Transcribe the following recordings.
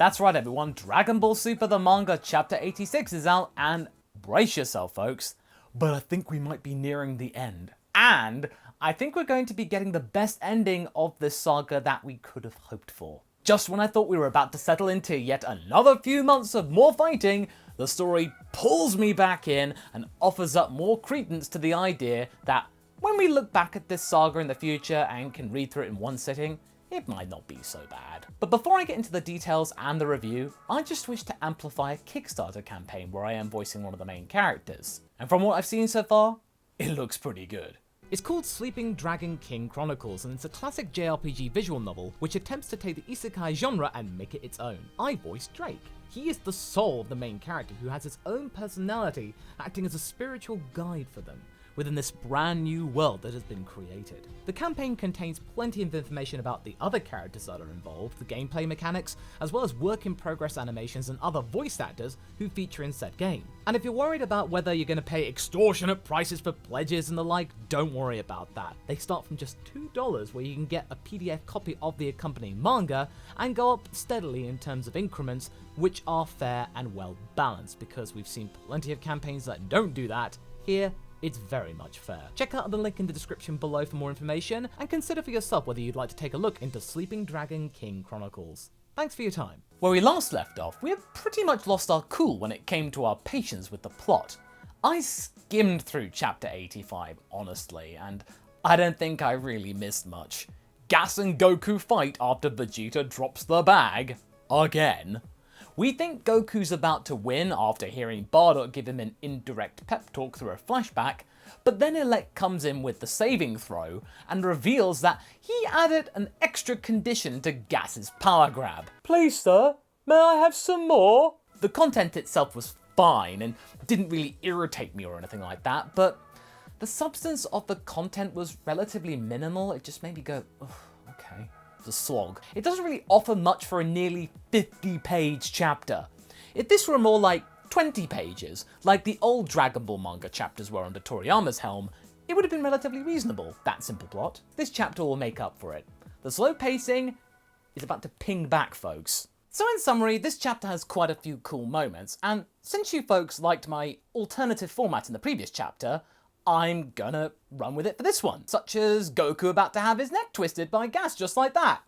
That's right everyone, Dragon Ball Super the Manga Chapter 86 is out, and brace yourself folks, but I think we might be nearing the end. And I think we're going to be getting the best ending of this saga that we could have hoped for. Just when I thought we were about to settle into yet another few months of more fighting, the story pulls me back in and offers up more credence to the idea that when we look back at this saga in the future and can read through it in one sitting, it might not be so bad. But before I get into the details and the review, I just wish to amplify a Kickstarter campaign where I am voicing one of the main characters. And from what I've seen so far, it looks pretty good. It's called Sleeping Dragon King Chronicles, and it's a classic JRPG visual novel which attempts to take the isekai genre and make it its own. I voice Drake. He is the soul of the main character who has his own personality, acting as a spiritual guide for them within this brand new world that has been created. The campaign contains plenty of information about the other characters that are involved, the gameplay mechanics, as well as work-in-progress animations and other voice actors who feature in said game. And if you're worried about whether you're going to pay extortionate prices for pledges and the like, don't worry about that. They start from just $2, where you can get a PDF copy of the accompanying manga and go up steadily in terms of increments, which are fair and well balanced, because we've seen plenty of campaigns that don't do that. Here, it's very much fair. Check out the link in the description below for more information, and consider for yourself whether you'd like to take a look into Sleeping Dragon King Chronicles. Thanks for your time. Where we last left off, we had pretty much lost our cool when it came to our patience with the plot. I skimmed through chapter 85, honestly, and I don't think I really missed much. Gas and Goku fight after Vegeta drops the bag. Again. We think Goku's about to win after hearing Bardock give him an indirect pep talk through a flashback, but then Elect comes in with the saving throw and reveals that he added an extra condition to Gas's power grab. "Please sir, may I have some more?" The content itself was fine and didn't really irritate me or anything like that, but the substance of the content was relatively minimal. It just made me go, ugh, okay. The slog. It doesn't really offer much for a nearly 50-page chapter. If this were more like 20 pages, like the old Dragon Ball manga chapters were under Toriyama's helm, it would have been relatively reasonable, that simple plot. This chapter will make up for it. The slow pacing is about to ping back, folks. So in summary, this chapter has quite a few cool moments, and since you folks liked my alternative format in the previous chapter, I'm gonna run with it for this one, such as Goku about to have his neck twisted by Gas just like that.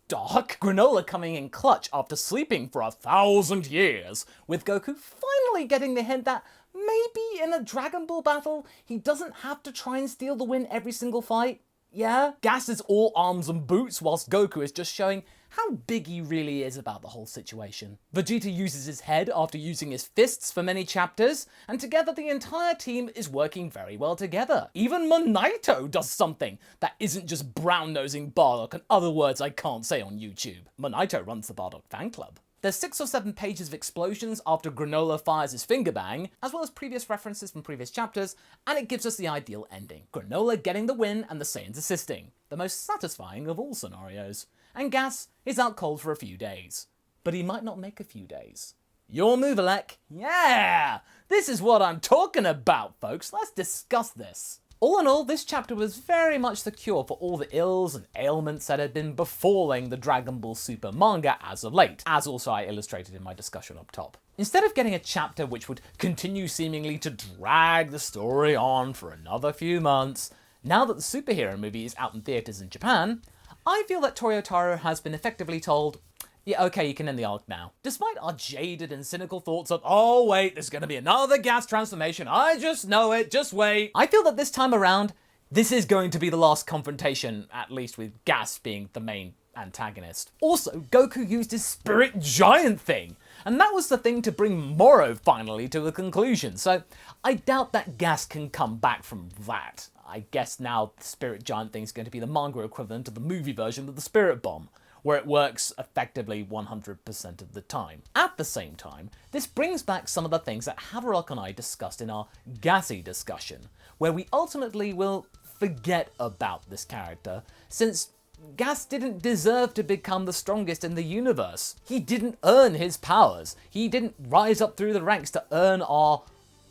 Dark. Granolah coming in clutch after sleeping for 1,000 years, with Goku finally getting the hint that maybe in a Dragon Ball battle, he doesn't have to try and steal the win every single fight. Yeah? Gas is all arms and boots, whilst Goku is just showing how big he really is about the whole situation. Vegeta uses his head after using his fists for many chapters, and together the entire team is working very well together. Even Monaito does something that isn't just brown-nosing Bardock and other words I can't say on YouTube. Monaito runs the Bardock fan club. There's 6 or 7 pages of explosions after Granolah fires his finger bang, as well as previous references from previous chapters, and it gives us the ideal ending. Granolah getting the win and the Saiyans assisting. The most satisfying of all scenarios. And Gas is out cold for a few days. But he might not make a few days. Your move, Alec. Yeah! This is what I'm talking about, folks. Let's discuss this. All in all, this chapter was very much the cure for all the ills and ailments that had been befalling the Dragon Ball Super manga as of late, as also I illustrated in my discussion up top. Instead of getting a chapter which would continue seemingly to drag the story on for another few months, now that the superhero movie is out in theatres in Japan, I feel that Toyotaro has been effectively told, yeah, okay, you can end the arc now. Despite our jaded and cynical thoughts of, oh wait, there's gonna be another Gas transformation, I just know it, just wait. I feel that this time around, this is going to be the last confrontation, at least with Gas being the main antagonist. Also, Goku used his Spirit Giant thing, and that was the thing to bring Moro finally to a conclusion, so I doubt that Gas can come back from that. I guess now the Spirit Giant thing is going to be the manga equivalent of the movie version of the Spirit Bomb, where it works effectively 100% of the time. At the same time, this brings back some of the things that Haverock and I discussed in our Gassy discussion, where we ultimately will forget about this character, since Gas didn't deserve to become the strongest in the universe. He didn't earn his powers. He didn't rise up through the ranks to earn our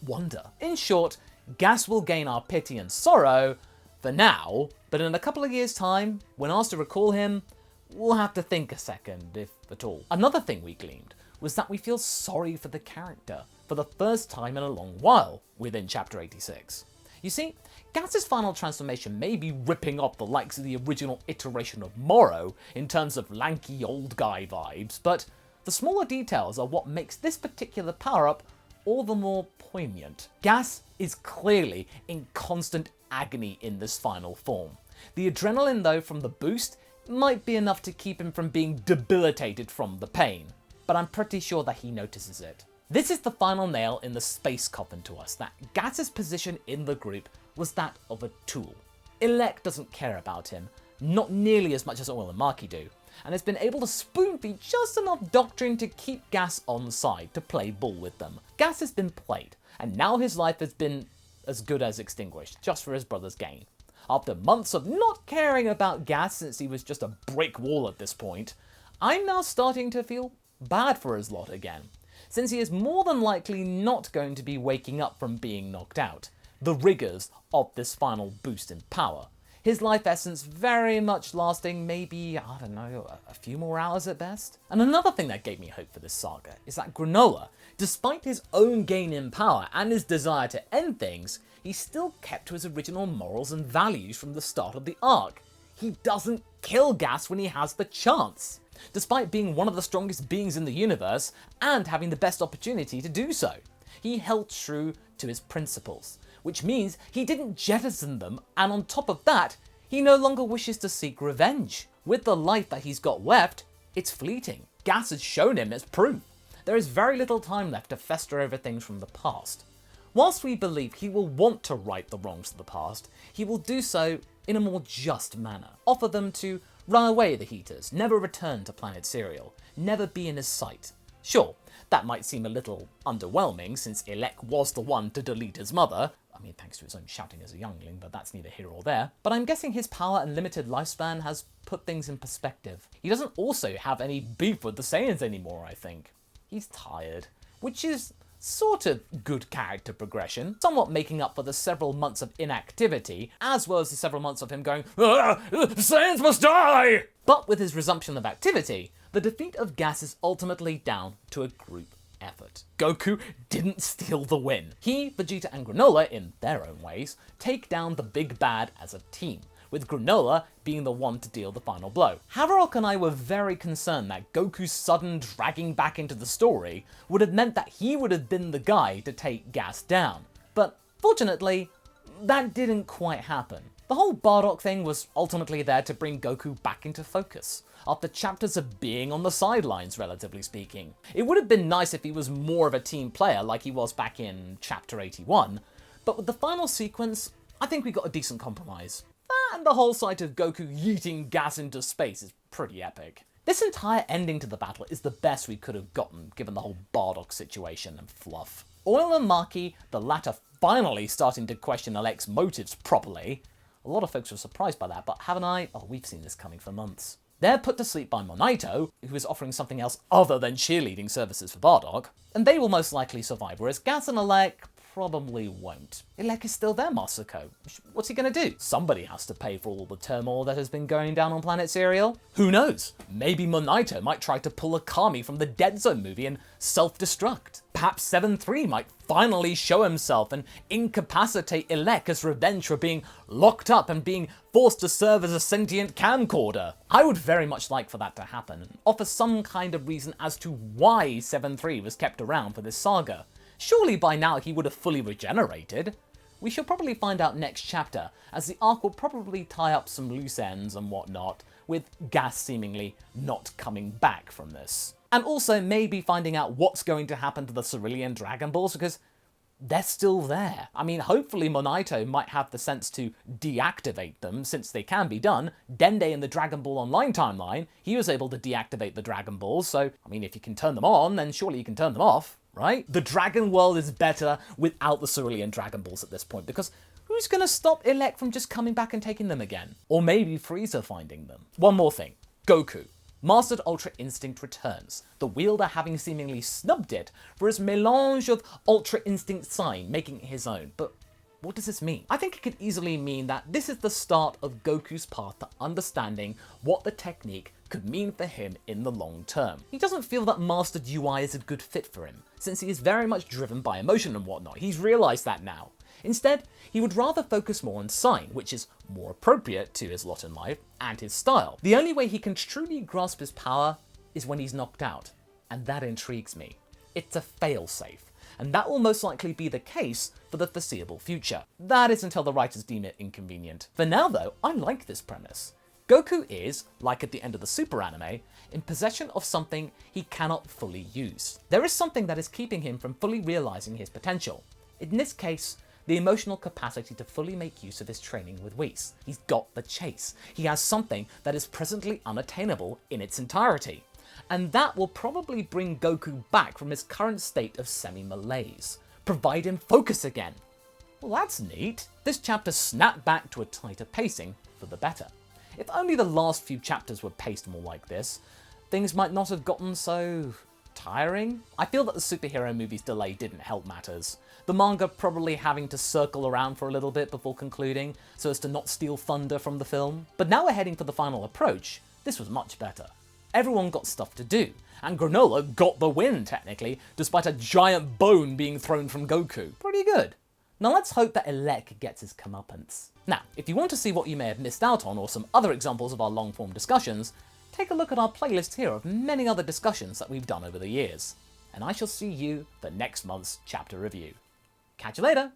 wonder. In short, Gas will gain our pity and sorrow for now, but in a couple of years' time, when asked to recall him, we'll have to think a second, if at all. Another thing we gleaned was that we feel sorry for the character for the first time in a long while within Chapter 86. You see, Gas's final transformation may be ripping off the likes of the original iteration of Morrow in terms of lanky old guy vibes, but the smaller details are what makes this particular power-up all the more poignant. Gas is clearly in constant agony in this final form. The adrenaline, though, from the boost might be enough to keep him from being debilitated from the pain, but I'm pretty sure that he notices it. This is the final nail in the space coffin to us, that Gas's position in the group was that of a tool. Elec doesn't care about him, not nearly as much as Oil and Maki do, and has been able to spoon-feed just enough doctrine to keep Gas on side, to play ball with them. Gas has been played, and now his life has been as good as extinguished, just for his brother's gain. After months of not caring about Gas since he was just a brick wall at this point, I'm now starting to feel bad for his lot again, since he is more than likely not going to be waking up from being knocked out. The rigours of this final boost in power. His life essence very much lasting maybe, I don't know, a few more hours at best. And another thing that gave me hope for this saga is that Granolah, despite his own gain in power and his desire to end things, he still kept to his original morals and values from the start of the arc. He doesn't kill Gas when he has the chance, despite being one of the strongest beings in the universe and having the best opportunity to do so. He held true to his principles, which means he didn't jettison them, and on top of that, he no longer wishes to seek revenge. With the life that he's got left, it's fleeting. Gas has shown him as proof. There is very little time left to fester over things from the past. Whilst we believe he will want to right the wrongs of the past, he will do so in a more just manner. Offer them to run away the heaters, never return to Planet Cereal, never be in his sight. Sure, that might seem a little underwhelming since Elec was the one to delete his mother, I mean thanks to his own shouting as a youngling, but that's neither here or there, but I'm guessing his power and limited lifespan has put things in perspective. He doesn't also have any beef with the Saiyans anymore, I think. He's tired, which is sort of good character progression, somewhat making up for the several months of inactivity, as well as the several months of him going, Saiyans must die! But with his resumption of activity, the defeat of Gas is ultimately down to a group effort. Goku didn't steal the win. He, Vegeta and Granolah, in their own ways, take down the big bad as a team, with Granolah being the one to deal the final blow. Haverock and I were very concerned that Goku's sudden dragging back into the story would have meant that he would have been the guy to take Gas down. But fortunately, that didn't quite happen. The whole Bardock thing was ultimately there to bring Goku back into focus, after chapters of being on the sidelines, relatively speaking. It would have been nice if he was more of a team player like he was back in Chapter 81, but with the final sequence, I think we got a decent compromise. And the whole sight of Goku yeeting Gas into space is pretty epic. This entire ending to the battle is the best we could have gotten, given the whole Bardock situation and fluff. Oil and Maki, the latter finally starting to question Alec's motives properly. A lot of folks were surprised by that, but haven't I? Oh, we've seen this coming for months. They're put to sleep by Monaito, who is offering something else other than cheerleading services for Bardock, and they will most likely survive, whereas Gas and Alec probably won't. Elec is still there, Masako. What's he gonna do? Somebody has to pay for all the turmoil that has been going down on Planet Cereal. Who knows? Maybe Monaito might try to pull a Kami from the Dead Zone movie and self-destruct. Perhaps 7-3 might finally show himself and incapacitate Elec as revenge for being locked up and being forced to serve as a sentient camcorder. I would very much like for that to happen and offer some kind of reason as to why 7-3 was kept around for this saga. Surely by now he would have fully regenerated. We shall probably find out next chapter, as the arc will probably tie up some loose ends and whatnot, with Gas seemingly not coming back from this. And also maybe finding out what's going to happen to the Cerulean Dragon Balls, because they're still there. I mean, hopefully Monaito might have the sense to deactivate them, since they can be done. Dende in the Dragon Ball Online timeline, he was able to deactivate the Dragon Balls, so, I mean, if you can turn them on, then surely you can turn them off, right? The Dragon World is better without the Cerulean Dragon Balls at this point, because who's gonna stop Elec from just coming back and taking them again? Or maybe Frieza finding them. One more thing. Goku. Mastered Ultra Instinct returns, the wielder having seemingly snubbed it for his melange of Ultra Instinct sign, making it his own. But what does this mean? I think it could easily mean that this is the start of Goku's path to understanding what the technique could mean for him in the long term. He doesn't feel that mastered UI is a good fit for him, since he is very much driven by emotion and whatnot. He's realised that now. Instead, he would rather focus more on sign, which is more appropriate to his lot in life and his style. The only way he can truly grasp his power is when he's knocked out, and that intrigues me. It's a fail-safe, and that will most likely be the case for the foreseeable future. That is until the writers deem it inconvenient. For now though, I like this premise. Goku is, like at the end of the Super anime, in possession of something he cannot fully use. There is something that is keeping him from fully realising his potential. In this case, the emotional capacity to fully make use of his training with Whis. He's got the chase. He has something that is presently unattainable in its entirety. And that will probably bring Goku back from his current state of semi-malaise. Provide him focus again. Well, that's neat. This chapter snapped back to a tighter pacing for the better. If only the last few chapters were paced more like this, things might not have gotten so tiring. I feel that the superhero movie's delay didn't help matters. The manga probably having to circle around for a little bit before concluding, so as to not steal thunder from the film. But now we're heading for the final approach. This was much better. Everyone got stuff to do, and Granolah got the win, technically, despite a giant bone being thrown from Goku. Pretty good. Now let's hope that Elec gets his comeuppance. Now, if you want to see what you may have missed out on or some other examples of our long-form discussions, take a look at our playlist here of many other discussions that we've done over the years. And I shall see you for next month's chapter review. Catch you later!